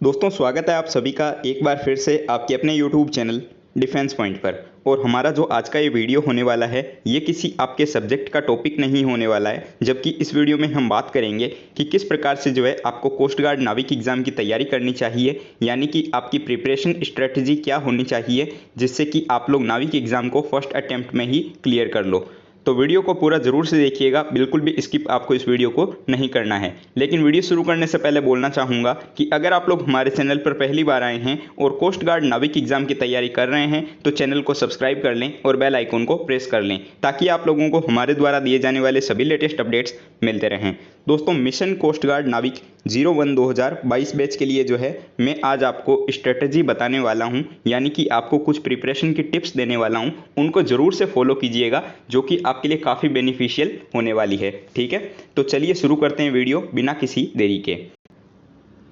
दोस्तों स्वागत है आप सभी का एक बार फिर से आपके अपने YouTube चैनल डिफेंस पॉइंट पर। और हमारा जो आज का ये वीडियो होने वाला है ये किसी आपके सब्जेक्ट का टॉपिक नहीं होने वाला है, जबकि इस वीडियो में हम बात करेंगे कि किस प्रकार से जो है आपको कोस्ट गार्ड नाविक एग्ज़ाम की तैयारी करनी चाहिए, यानी कि आपकी प्रिपरेशन स्ट्रेटजी क्या होनी चाहिए जिससे कि आप लोग नाविक एग्ज़ाम को फर्स्ट अटैम्प्ट में ही क्लियर कर लो। तो वीडियो को पूरा ज़रूर से देखिएगा, बिल्कुल भी स्किप आपको इस वीडियो को नहीं करना है। लेकिन वीडियो शुरू करने से पहले बोलना चाहूँगा कि अगर आप लोग हमारे चैनल पर पहली बार आए हैं और कोस्ट गार्ड नाविक एग्ज़ाम की तैयारी कर रहे हैं तो चैनल को सब्सक्राइब कर लें और बेल आइकन को प्रेस कर लें ताकि आप लोगों को हमारे द्वारा दिए जाने वाले सभी लेटेस्ट अपडेट्स मिलते रहें। दोस्तों मिशन कोस्ट गार्ड नाविक 01 2022 बैच के लिए जो है मैं आज आपको स्ट्रेटजी बताने वाला हूं, यानी कि आपको कुछ प्रिपरेशन की टिप्स देने वाला हूं, उनको ज़रूर से फॉलो कीजिएगा जो कि आपके लिए काफ़ी बेनिफिशियल होने वाली है। ठीक है, तो चलिए शुरू करते हैं वीडियो बिना किसी देरी के।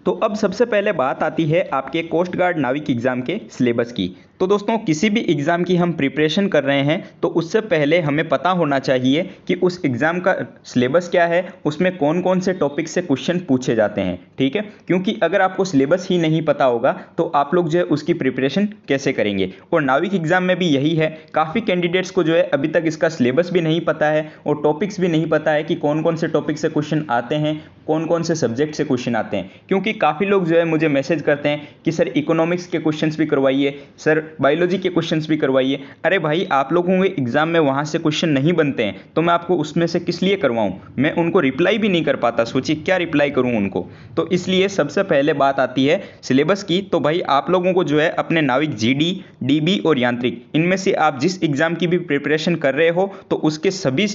तो अब सबसे पहले बात आती है आपके कोस्ट गार्ड नाविक एग्ज़ाम के सिलेबस की। तो दोस्तों किसी भी एग्ज़ाम की हम प्रिपरेशन कर रहे हैं तो उससे पहले हमें पता होना चाहिए कि उस एग्ज़ाम का सिलेबस क्या है, उसमें कौन कौन से टॉपिक से क्वेश्चन पूछे जाते हैं। ठीक है, क्योंकि अगर आपको सिलेबस ही नहीं पता होगा तो आप लोग जो है उसकी प्रिपरेशन कैसे करेंगे। और नाविक एग्ज़ाम में भी यही है, काफ़ी कैंडिडेट्स को जो है अभी तक इसका सिलेबस भी नहीं पता है और टॉपिक्स भी नहीं पता है कि कौन कौन से टॉपिक से क्वेश्चन आते हैं, कौन कौन से सब्जेक्ट से क्वेश्चन आते हैं। क्योंकि काफ़ी लोग जो है मुझे मैसेज करते हैं कि सर इकोनॉमिक्स के क्वेश्चंस भी करवाइए, सर बायोलॉजी के क्वेश्चंस भी करवाइए। अरे भाई आप लोगों के एग्जाम में वहाँ से क्वेश्चन नहीं बनते हैं तो मैं आपको उसमें से किस लिए करवाऊँ, मैं उनको रिप्लाई भी नहीं कर पाता, सोचिए क्या रिप्लाई करूँ उनको। तो इसलिए सबसे पहले बात आती है सिलेबस की। तो भाई आप लोगों को जो है अपने नाविक जीडी, डीबी और यांत्रिक, इनमें से आप जिस एग्ज़ाम की भी प्रिपरेशन कर रहे हो तो उसके सभी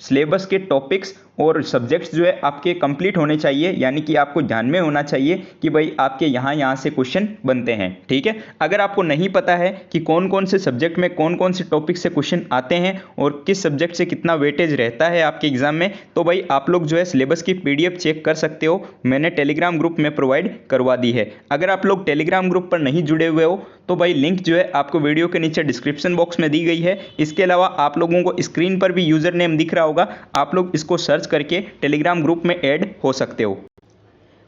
सिलेबस के टॉपिक्स और सब्जेक्ट्स जो है आपके कंप्लीट होने चाहिए, यानी कि आपको ध्यान में होना चाहिए कि भाई आपके यहाँ से क्वेश्चन बनते हैं। ठीक है, अगर आपको नहीं पता है कि कौन कौन से सब्जेक्ट में कौन कौन से टॉपिक से क्वेश्चन आते हैं और किस सब्जेक्ट से कितना वेटेज रहता है आपके एग्जाम में, तो भाई आप लोग जो है सिलेबस की PDF चेक कर सकते हो, मैंने टेलीग्राम ग्रुप में प्रोवाइड करवा दी है। अगर आप लोग टेलीग्राम ग्रुप पर नहीं जुड़े हुए हो तो भाई लिंक जो है आपको वीडियो के नीचे डिस्क्रिप्शन बॉक्स में दी गई है। इसके अलावा आप लोगों को स्क्रीन पर भी यूज़र नेम दिख रहा होगा, आप लोग इसको सर्च करके टेलीग्राम ग्रुप में ऐड हो सकते हो।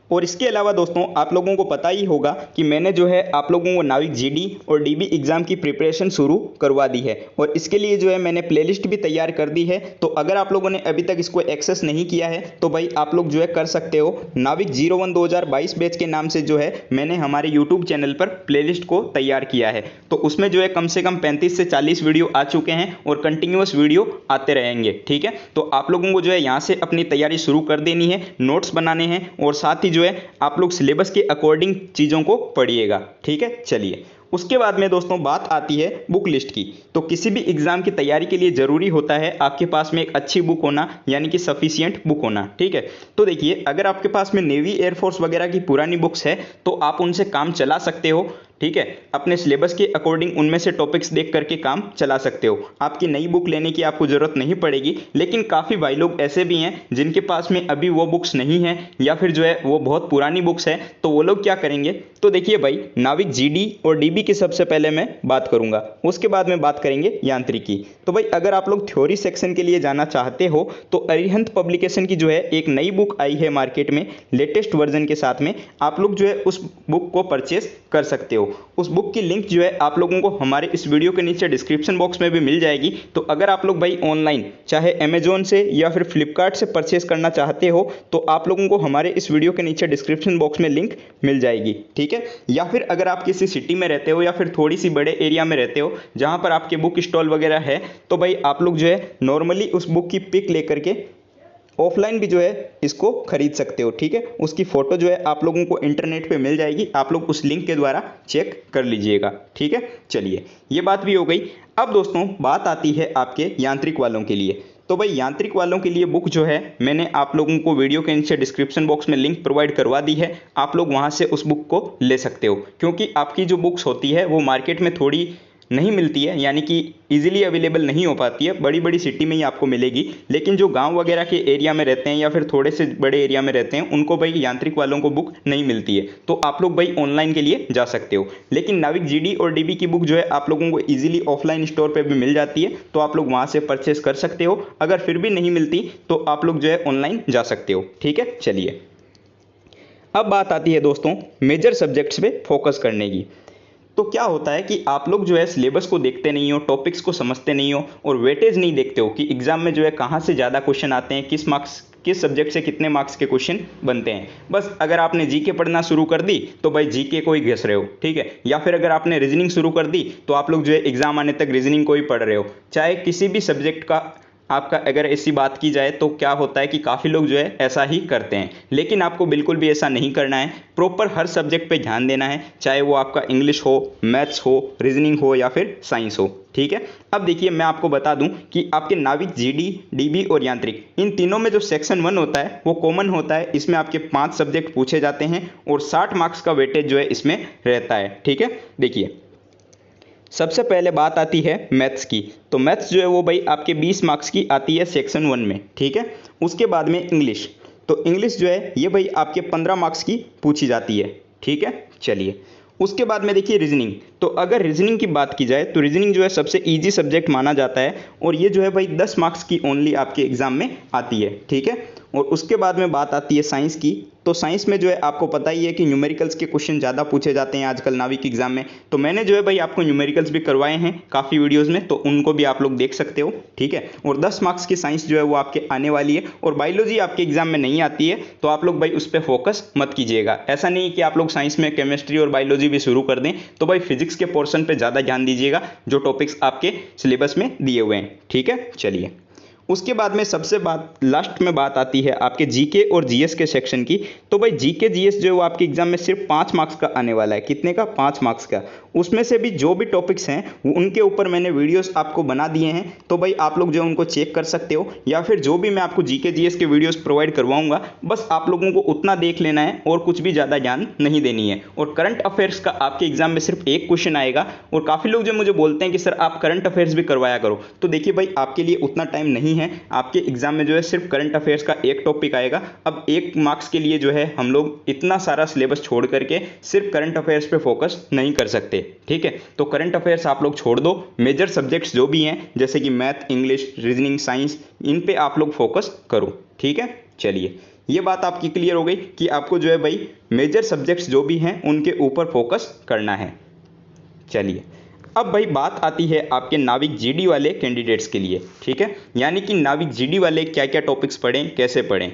और इसके अलावा दोस्तों आप लोगों को पता ही होगा कि मैंने जो है आप लोगों को नाविक जीडी और डीबी एग्ज़ाम की प्रिपरेशन शुरू करवा दी है और इसके लिए जो है मैंने प्लेलिस्ट भी तैयार कर दी है। तो अगर आप लोगों ने अभी तक इसको एक्सेस नहीं किया है तो भाई आप लोग जो है कर सकते हो। नाविक 01 2022 बैच के नाम से जो है मैंने हमारे यूट्यूब चैनल पर प्लेलिस्ट को तैयार किया है, तो उसमें जो है कम से कम 35 से 40 वीडियो आ चुके हैं और कंटिन्यूअस वीडियो आते रहेंगे। ठीक है, तो आप लोगों को जो है यहाँ से अपनी तैयारी शुरू कर देनी है, नोट्स बनाने हैं और साथ ही जो है आप लोग सिलेबस के अकॉर्डिंग चीज़ों को पढ़िएगा। ठीक है, चलिए उसके बाद में दोस्तों बात आती है बुक लिस्ट की। तो किसी भी एग्जाम की तैयारी के लिए ज़रूरी होता है आपके पास में एक अच्छी बुक होना, यानी कि सफिशिएंट बुक होना। ठीक है, तो देखिए अगर आपके पास में नेवी, एयरफोर्स वगैरह की पुरानी बुक्स है तो आप उनसे काम चला सकते हो। ठीक है, अपने सिलेबस के अकॉर्डिंग उनमें से टॉपिक्स देख करके काम चला सकते हो, आपकी नई बुक लेने की आपको ज़रूरत नहीं पड़ेगी। लेकिन काफ़ी भाई लोग ऐसे भी हैं जिनके पास में अभी वो बुक्स नहीं है या फिर जो है वो बहुत पुरानी बुक्स है, तो वो लोग क्या करेंगे। तो देखिए भाई नाविक जीडी और डीबी की सबसे पहले मैं बात करूंगा, उसके बाद में बात करेंगे यांत्रिक की। तो भाई अगर आप लोग थ्योरी सेक्शन के लिए जाना चाहते हो तो अरिहंत पब्लिकेशन की जो है एक नई बुक आई है मार्केट में लेटेस्ट वर्जन के साथ में, आप लोग जो है उस बुक को परचेस कर सकते हो। उस बुक की लिंक जो है आप लोगों को हमारे इस वीडियो के नीचे डिस्क्रिप्शन बॉक्स में भी मिल जाएगी। तो अगर आप लोग भाई ऑनलाइन चाहे अमेजोन से या फिर फ्लिपकार्ट से परचेस करना चाहते हो तो आप लोगों को हमारे इस वीडियो के नीचे डिस्क्रिप्शन बॉक्स में लिंक मिल जाएगी। ठीक है, या फिर अगर आप किसी सिटी में रहते हो या फिर थोड़ी सी बड़े एरिया में रहते हो जहां पर आपके बुक स्टॉल वगैरह है तो भाई आप लोग जो है नॉर्मली उस बुक की पिक लेकर के ऑफलाइन भी जो है इसको खरीद सकते हो। ठीक है, उसकी फ़ोटो जो है आप लोगों को इंटरनेट पे मिल जाएगी, आप लोग उस लिंक के द्वारा चेक कर लीजिएगा। ठीक है, चलिए ये बात भी हो गई। अब दोस्तों बात आती है आपके यांत्रिक वालों के लिए। तो भाई यांत्रिक वालों के लिए बुक जो है मैंने आप लोगों को वीडियो के नीचे डिस्क्रिप्शन बॉक्स में लिंक प्रोवाइड करवा दी है, आप लोग वहाँ से उस बुक को ले सकते हो। क्योंकि आपकी जो बुक्स होती है वो मार्केट में थोड़ी नहीं मिलती है, यानी कि इजीली अवेलेबल नहीं हो पाती है, बड़ी बड़ी सिटी में ही आपको मिलेगी। लेकिन जो गांव वगैरह के एरिया में रहते हैं या फिर थोड़े से बड़े एरिया में रहते हैं उनको भाई यांत्रिक वालों को बुक नहीं मिलती है, तो आप लोग भाई ऑनलाइन के लिए जा सकते हो। लेकिन नाविक जीडी और डीबी की बुक जो है आप लोगों को इजीली ऑफलाइन स्टोर पर भी मिल जाती है, तो आप लोग वहाँ से परचेस कर सकते हो। अगर फिर भी नहीं मिलती तो आप लोग जो है ऑनलाइन जा सकते हो। ठीक है, चलिए अब बात आती है दोस्तों मेजर सब्जेक्ट्स पे फोकस करने की। तो क्या होता है कि आप लोग जो है सिलेबस को देखते नहीं हो, टॉपिक्स को समझते नहीं हो और वेटेज नहीं देखते हो कि एग्जाम में जो है कहाँ से ज़्यादा क्वेश्चन आते हैं, किस सब्जेक्ट से कितने मार्क्स के क्वेश्चन बनते हैं। बस अगर आपने जीके पढ़ना शुरू कर दी तो भाई जीके को ही घिस रहे हो, ठीक है। या फिर अगर आपने रीजनिंग शुरू कर दी तो आप लोग जो है एग्जाम आने तक रीजनिंग को ही पढ़ रहे हो। चाहे किसी भी सब्जेक्ट का आपका अगर ऐसी बात की जाए तो क्या होता है कि काफ़ी लोग जो है ऐसा ही करते हैं, लेकिन आपको बिल्कुल भी ऐसा नहीं करना है। प्रॉपर हर सब्जेक्ट पे ध्यान देना है, चाहे वो आपका इंग्लिश हो, मैथ्स हो, रीजनिंग हो या फिर साइंस हो, ठीक है। अब देखिए मैं आपको बता दूं कि आपके नाविक, जीडी, डीबी और यांत्रिक, इन तीनों में जो सेक्शन 1 होता है वो कॉमन होता है। इसमें आपके 5 सब्जेक्ट पूछे जाते हैं और 60 मार्क्स का वेटेज जो है इसमें रहता है, ठीक है। देखिए सबसे पहले बात आती है मैथ्स की। तो मैथ्स जो है वो भाई आपके 20 मार्क्स की आती है सेक्शन 1 में, ठीक है। उसके बाद में इंग्लिश, तो इंग्लिश जो है ये भाई आपके 15 मार्क्स की पूछी जाती है, ठीक है। चलिए उसके बाद में देखिए रीजनिंग। तो अगर रीजनिंग की बात की जाए तो रीजनिंग जो है सबसे इजी सब्जेक्ट माना जाता है और ये जो है भाई 10 मार्क्स की ओनली आपके एग्जाम में आती है, ठीक है। और उसके बाद में बात आती है साइंस की। तो साइंस में जो है आपको पता ही है कि न्यूमेरिकल्स के क्वेश्चन ज़्यादा पूछे जाते हैं आजकल नाविक एग्जाम में। तो मैंने जो है भाई आपको न्यूमेरिकल्स भी करवाए हैं काफ़ी वीडियोज़ में, तो उनको भी आप लोग देख सकते हो, ठीक है। और 10 मार्क्स की साइंस जो है वो आपके आने वाली है। और बायोलॉजी आपके एग्जाम में नहीं आती है तो आप लोग भाई उस पर फोकस मत कीजिएगा। ऐसा नहीं कि आप लोग साइंस में केमिस्ट्री और बायोलॉजी भी शुरू कर दें, तो भाई फिजिक्स के पोर्शन पर ज़्यादा ध्यान दीजिएगा जो टॉपिक्स आपके सिलेबस में दिए हुए हैं, ठीक है। चलिए उसके बाद में सबसे लास्ट में बात आती है आपके जीके और जीएस के सेक्शन की। तो भाई जीके जीएस जो है वो आपके एग्जाम में सिर्फ 5 मार्क्स का आने वाला है। कितने का? 5 मार्क्स का। उसमें से भी जो भी टॉपिक्स हैं वो उनके ऊपर मैंने वीडियोस आपको बना दिए हैं, तो भाई आप लोग जो है उनको चेक कर सकते हो, या फिर जो भी मैं आपको जीके जीएस के वीडियोस प्रोवाइड करवाऊंगा बस आप लोगों को उतना देख लेना है और कुछ भी ज़्यादा ज्ञान नहीं देनी है। और करंट अफेयर्स का आपके एग्जाम में सिर्फ एक क्वेश्चन आएगा। और काफ़ी लोग जो मुझे बोलते हैं कि सर आप करंट अफेयर्स भी करवाया करो, तो देखिए भाई आपके लिए उतना टाइम नहीं है। आपके एग्जाम में जो है सिर्फ करंट अफेयर्स का एक टॉपिक आएगा। अब 1 मार्क्स के लिए जो है हम लोग इतना सारा सिलेबस छोड़ करके सिर्फ करंट अफेयर्स पे फोकस नहीं कर सकते, ठीक है। तो करंट अफेयर्स आप लोग छोड़ दो, मेजर सब्जेक्ट्स जो भी हैं जैसे कि मैथ, इंग्लिश, रीजनिंग, साइंस, इन पे आप लोग फोकस करो, ठीक है। चलिए ये बात आपकी क्लियर हो गई कि आपको जो है भाई मेजर सब्जेक्ट्स जो भी हैं उनके ऊपर फोकस करना है। चलिए अब भाई बात आती है आपके नाविक जीडी वाले कैंडिडेट्स के लिए, ठीक है। यानी कि नाविक जीडी वाले क्या क्या टॉपिक्स पढ़ें, कैसे पढ़ें।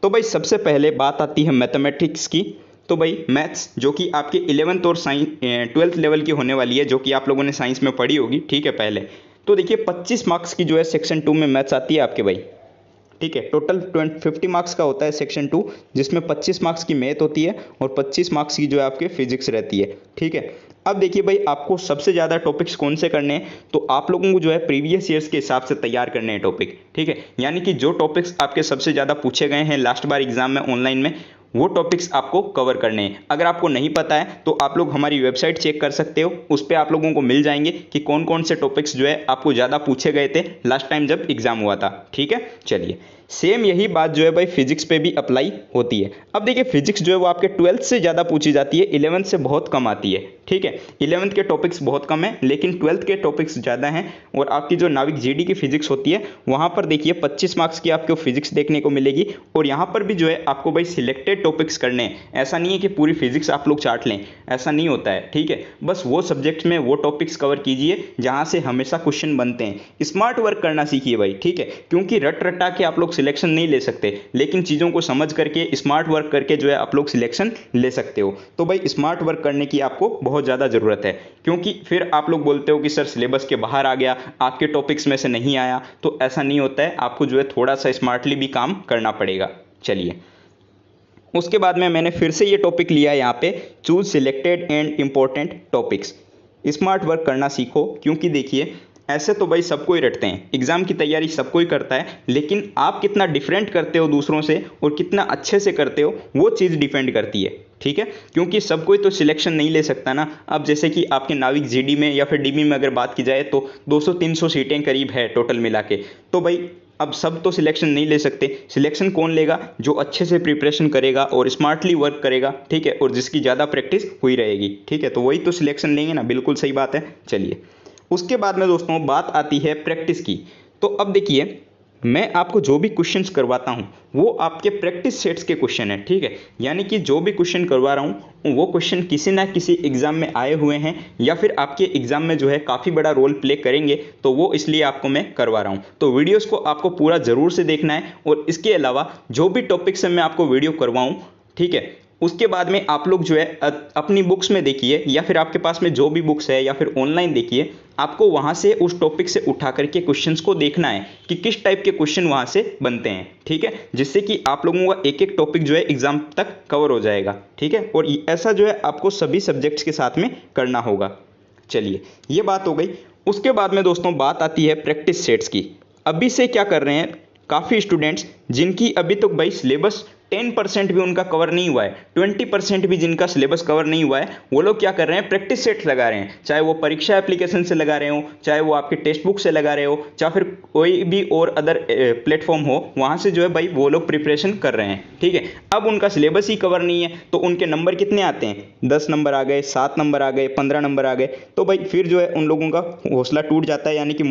तो भाई सबसे पहले बात आती है मैथमेटिक्स की। तो भाई मैथ्स जो कि आपके 11th और 12th लेवल की होने वाली है, जो कि आप लोगों ने साइंस में पढ़ी होगी, ठीक है पहले। तो देखिए 25 मार्क्स की जो है सेक्शन 2 में मैथ्स आती है आपके भाई, ठीक है। टोटल 50 मार्क्स का होता है सेक्शन 2, जिसमें 25 मार्क्स की मैथ होती है और 25 मार्क्स की जो है आपके फिजिक्स रहती है, ठीक है। अब देखिए भाई आपको सबसे ज़्यादा टॉपिक्स कौन से करने हैं, तो आप लोगों को जो है प्रीवियस ईयर्स के हिसाब से तैयार करने हैं टॉपिक, ठीक है। यानी कि जो टॉपिक्स आपके सबसे ज़्यादा पूछे गए हैं लास्ट बार एग्जाम में ऑनलाइन में, वो टॉपिक्स आपको कवर करने हैं। अगर आपको नहीं पता है तो आप लोग हमारी वेबसाइट चेक कर सकते हो, उस पर आप लोगों को मिल जाएंगे कि कौन कौन से टॉपिक्स जो है आपको ज़्यादा पूछे गए थे लास्ट टाइम जब एग्जाम हुआ था, ठीक है। चलिए सेम यही बात जो है भाई फिजिक्स पे भी अप्लाई होती है। अब देखिए फिजिक्स जो है वो आपके 12th से ज़्यादा पूछी जाती है, 11th से बहुत कम आती है, ठीक है। 11th के टॉपिक्स बहुत कम है लेकिन 12th के टॉपिक्स ज़्यादा हैं। और आपकी जो नाविक जीडी की फिजिक्स होती है वहाँ पर देखिए 25 मार्क्स की आपको फिजिक्स देखने को मिलेगी। और यहाँ पर भी जो है आपको भाई सिलेक्टेड टॉपिक्स करने हैं। ऐसा नहीं है कि पूरी फिजिक्स आप लोग चाट लें, ऐसा नहीं होता है, ठीक है। बस वो सब्जेक्ट में वो टॉपिक्स कवर कीजिए जहाँ से हमेशा क्वेश्चन बनते हैं। स्मार्ट वर्क करना सीखिए भाई, ठीक है। क्योंकि रट रटा के आप लोग सिलेक्शन नहीं ले सकते, लेकिन चीज़ों को समझ करके स्मार्ट वर्क करके जो है आप लोग सिलेक्शन ले सकते हो। तो भाई स्मार्ट वर्क करने की आपको बहुत ज़्यादा ज़रूरत है, क्योंकि फिर आप लोग बोलते हो कि सर सिलेबस के बाहर आ गया, आपके टॉपिक्स में से नहीं आया, तो ऐसा नहीं होता है। आपको जो है थोड़ा सा स्मार्टली भी काम करना पड़ेगा। चलिए उसके बाद में मैंने फिर से ये टॉपिक लिया है यहाँ पे, choose selected and important topics. Smart work करना सीखो, क्योंकि देखिए ऐसे तो भाई सबको ही रटते हैं, एग्जाम की तैयारी सबको ही करता है, लेकिन आप कितना डिफरेंट करते हो दूसरों से और कितना अच्छे से करते हो वो चीज़ डिपेंड करती है, ठीक है। क्योंकि सब कोई तो सिलेक्शन नहीं ले सकता ना। अब जैसे कि आपके नाविक जीडी में या फिर डीबी में अगर बात की जाए तो 200-300 सीटें करीब है टोटल मिला के। तो भाई अब सब तो सिलेक्शन नहीं ले सकते। सिलेक्शन कौन लेगा? जो अच्छे से प्रिपरेशन करेगा और स्मार्टली वर्क करेगा, ठीक है, और जिसकी ज़्यादा प्रैक्टिस हुई रहेगी, ठीक है। तो वही तो सिलेक्शन लेंगे ना, बिल्कुल सही बात है। चलिए उसके बाद में दोस्तों बात आती है प्रैक्टिस की। तो अब देखिए मैं आपको जो भी क्वेश्चंस करवाता हूँ वो आपके प्रैक्टिस सेट्स के क्वेश्चन है, ठीक है। यानी कि जो भी क्वेश्चन करवा रहा हूँ वो क्वेश्चन किसी ना किसी एग्जाम में आए हुए हैं या फिर आपके एग्जाम में जो है काफ़ी बड़ा रोल प्ले करेंगे, तो वो इसलिए आपको मैं करवा रहा हूँ। तो वीडियोस को आपको पूरा ज़रूर से देखना है। और इसके अलावा जो भी टॉपिक से मैं आपको वीडियो करवाऊँ, ठीक है, उसके बाद में आप लोग जो है अपनी बुक्स में देखिए या फिर आपके पास में जो भी बुक्स है या फिर ऑनलाइन देखिए, आपको वहाँ से उस टॉपिक से उठा करके क्वेश्चंस को देखना है कि किस टाइप के क्वेश्चन वहाँ से बनते हैं, ठीक है, जिससे कि आप लोगों का एक एक टॉपिक जो है एग्जाम तक कवर हो जाएगा, ठीक है। और ऐसा जो है आपको सभी सब्जेक्ट्स के साथ में करना होगा। चलिए, ये बात हो गई। उसके बाद में दोस्तों बात आती है प्रैक्टिस सेट्स की। अभी से क्या कर रहे हैं काफ़ी स्टूडेंट्स जिनकी अभी तक भाई सिलेबस 10% भी उनका कवर नहीं हुआ है, 20% भी जिनका सिलेबस कवर नहीं हुआ है, वो लोग क्या कर रहे हैं, प्रैक्टिस सेट्स लगा रहे हैं। चाहे वो परीक्षा एप्लीकेशन से लगा रहे हो, चाहे वो आपके टेक्स्ट बुक से लगा रहे हो, चाहे फिर कोई भी और अदर प्लेटफॉर्म हो, वहाँ से जो है भाई वो लोग प्रिपरेशन कर रहे हैं, ठीक है। अब उनका सिलेबस ही कवर नहीं है तो उनके नंबर कितने आते हैं, 10 नंबर आ गए, 7 नंबर आ गए, 15 नंबर आ गए, तो भाई फिर जो है उन लोगों का हौसला टूट जाता है, यानी कि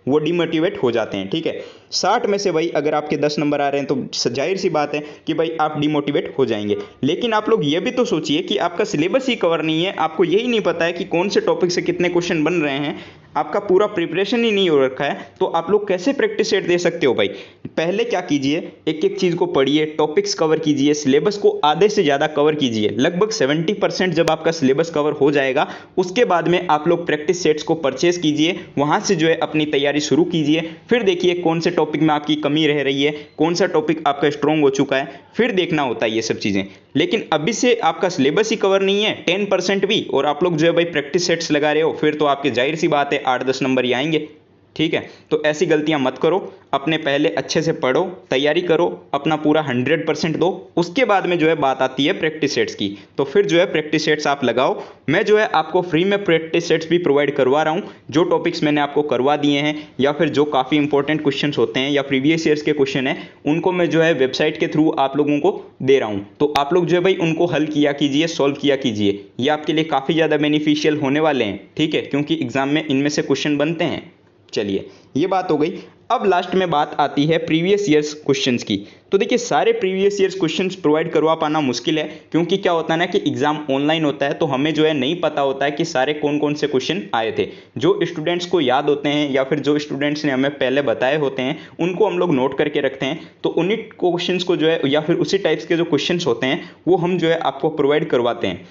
वो डिमोटिवेट हो जाते हैं, ठीक है। 60 में से भाई अगर आपके 10 नंबर आ रहे हैं तो जाहिर सी बात है कि भाई आप डिमोटिवेट हो जाएंगे। लेकिन आप लोग ये भी तो सोचिए कि आपका सिलेबस ही कवर नहीं है, आपको यही नहीं पता है कि कौन से टॉपिक से कितने क्वेश्चन बन रहे हैं, आपका पूरा प्रिपरेशन ही नहीं हो रखा है, तो आप लोग कैसे प्रैक्टिस सेट दे सकते हो भाई। पहले क्या कीजिए, एक एक चीज़ को पढ़िए, टॉपिक्स कवर कीजिए, सिलेबस को आधे से ज़्यादा कवर कीजिए। लगभग 70% जब आपका सिलेबस कवर हो जाएगा उसके बाद में आप लोग प्रैक्टिस सेट्स को परचेज कीजिए, वहाँ से जो है अपनी तैयारी शुरू कीजिए। फिर देखिए कौन से टॉपिक में आपकी कमी रह रही है, कौन सा टॉपिक आपका स्ट्रॉन्ग हो चुका है, फिर देखना होता है ये सब चीज़ें। लेकिन अभी से आपका सिलेबस ही कवर नहीं है 10% भी, और आप लोग जो है भाई प्रैक्टिस सेट्स लगा रहे हो, फिर तो आपके जाहिर सी बात है 8-10 नंबर ही आएंगे, ठीक है। तो ऐसी गलतियां मत करो, अपने पहले अच्छे से पढ़ो, तैयारी करो, अपना पूरा 100% दो। उसके बाद में जो है बात आती है प्रैक्टिस सेट्स की, तो फिर जो है प्रैक्टिस सेट्स आप लगाओ। मैं जो है आपको फ्री में प्रैक्टिस सेट्स भी प्रोवाइड करवा रहा हूँ। जो टॉपिक्स मैंने आपको करवा दिए हैं या फिर जो काफ़ी इंपॉर्टेंट क्वेश्चन होते हैं या प्रीवियस ईयर्स के क्वेश्चन हैं, उनको मैं जो है वेबसाइट के थ्रू आप लोगों को दे रहा हूँ। तो आप लोग जो है भाई उनको हल किया कीजिए, सॉल्व किया कीजिए। ये आपके लिए काफ़ी ज़्यादा बेनिफिशियल होने वाले हैं, ठीक है, क्योंकि एग्जाम में इनमें से क्वेश्चन बनते हैं। चलिए, ये बात हो गई। अब लास्ट में बात आती है प्रीवियस ईयर्स क्वेश्चंस की। तो देखिए सारे प्रीवियस ईयर्स क्वेश्चंस प्रोवाइड करवा पाना मुश्किल है, क्योंकि क्या होता है ना कि एग्जाम ऑनलाइन होता है, तो हमें जो है नहीं पता होता है कि सारे कौन कौन से क्वेश्चन आए थे। जो स्टूडेंट्स को याद होते हैं या फिर जो स्टूडेंट्स ने हमें पहले बताए होते हैं उनको हम लोग नोट करके रखते हैं, तो उन्हीं क्वेश्चंस को जो है या फिर उसी टाइप्स के जो क्वेश्चन होते हैं वो हम जो है आपको प्रोवाइड करवाते हैं।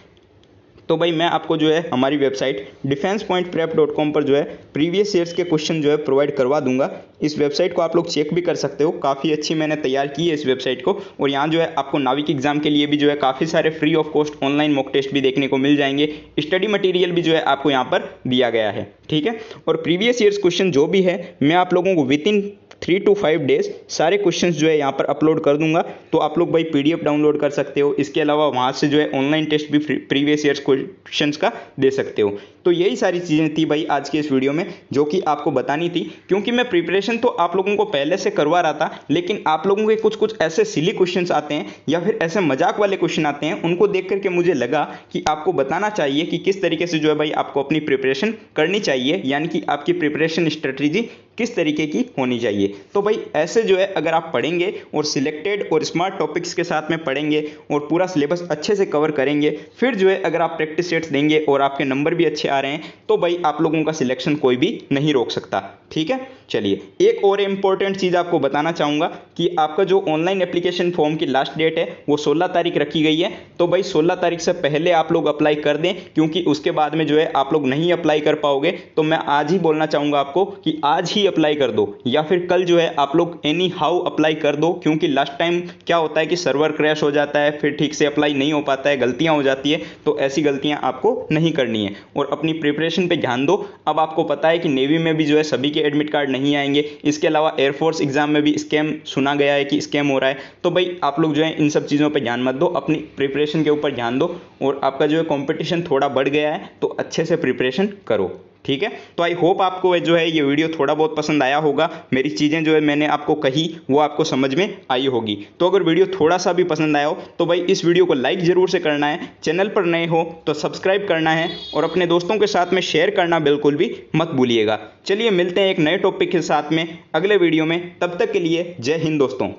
तो भाई मैं आपको जो है हमारी वेबसाइट defensepointprep.com पर जो है प्रीवियस ईयर्स के क्वेश्चन जो है प्रोवाइड करवा दूंगा। इस वेबसाइट को आप लोग चेक भी कर सकते हो, काफ़ी अच्छी मैंने तैयार की है इस वेबसाइट को। और यहाँ जो है आपको नाविक एग्जाम के लिए भी जो है काफ़ी सारे free of cost online mock test भी देखने को मिल जाएंगे। स्टडी मटेरियल भी जो है आपको यहाँ पर दिया गया है, ठीक है। और प्रीवियस ईयर्स क्वेश्चन जो भी है मैं आप लोगों को विद इन 3 to 5 डेज सारे क्वेश्चंस जो है यहाँ पर अपलोड कर दूंगा। तो आप लोग भाई पीडीएफ डाउनलोड कर सकते हो। इसके अलावा वहाँ से जो है ऑनलाइन टेस्ट भी प्रीवियस ईयर्स क्वेश्चंस का दे सकते हो। तो यही सारी चीज़ें थी भाई आज के इस वीडियो में जो कि आपको बतानी थी, क्योंकि मैं प्रिपरेशन तो आप लोगों को पहले से करवा रहा था, लेकिन आप लोगों के कुछ कुछ ऐसे सिली क्वेश्चंस आते हैं या फिर ऐसे मजाक वाले क्वेश्चन आते हैं, उनको देख करके मुझे लगा कि आपको बताना चाहिए कि किस तरीके से जो है भाई आपको अपनी प्रिपरेशन करनी चाहिए, यानी कि आपकी प्रिपरेशन स्ट्रेटजी किस तरीके की होनी चाहिए। तो भाई ऐसे जो है अगर आप पढ़ेंगे और सिलेक्टेड और स्मार्ट टॉपिक्स के साथ में पढ़ेंगे और पूरा सिलेबस अच्छे से कवर करेंगे, फिर जो है अगर आप प्रैक्टिस सेट्स देंगे और आपके नंबर भी अच्छे आ रहे हैं, तो भाई आप लोगों का सिलेक्शन कोई भी नहीं रोक सकता, ठीक है। चलिए, एक और इंपॉर्टेंट चीज़ आपको बताना चाहूँगा कि आपका जो ऑनलाइन एप्लीकेशन फॉर्म की लास्ट डेट है वो 16 तारीख रखी गई है। तो भाई 16 तारीख से पहले आप लोग अप्लाई कर दें, क्योंकि उसके बाद में जो है आप लोग नहीं अप्लाई कर पाओगे। तो मैं आज ही बोलना चाहूँगा आपको कि आज ही अप्लाई कर दो, या फिर कल जो है आप लोग एनी हाउ अप्लाई कर दो, क्योंकि लास्ट टाइम क्या होता है कि सर्वर क्रैश हो जाता है, फिर ठीक से अप्लाई नहीं हो पाता है, गलतियाँ हो जाती है। तो ऐसी गलतियाँ आपको नहीं करनी है और अपनी प्रिपरेशन पे ध्यान दो। अब आपको पता है कि नेवी में भी जो है सभी के एडमिट कार्ड नहीं आएंगे। इसके अलावा एयरफोर्स एग्जाम में भी स्कैम सुना गया है कि स्कैम हो रहा है। तो भाई आप लोग जो है इन सब चीज़ों पे ध्यान मत दो, अपनी प्रिपरेशन के ऊपर ध्यान दो। और आपका जो है कंपटीशन थोड़ा बढ़ गया है, तो अच्छे से प्रिपरेशन करो, ठीक है। तो आई होप आपको जो है ये वीडियो थोड़ा बहुत पसंद आया होगा, मेरी चीज़ें जो है मैंने आपको कही वो आपको समझ में आई होगी। तो अगर वीडियो थोड़ा सा भी पसंद आया हो तो भाई इस वीडियो को लाइक ज़रूर से करना है, चैनल पर नए हो तो सब्सक्राइब करना है और अपने दोस्तों के साथ में शेयर करना बिल्कुल भी मत भूलिएगा। चलिए मिलते हैं एक नए टॉपिक के साथ में अगले वीडियो में, तब तक के लिए जय हिंद दोस्तों।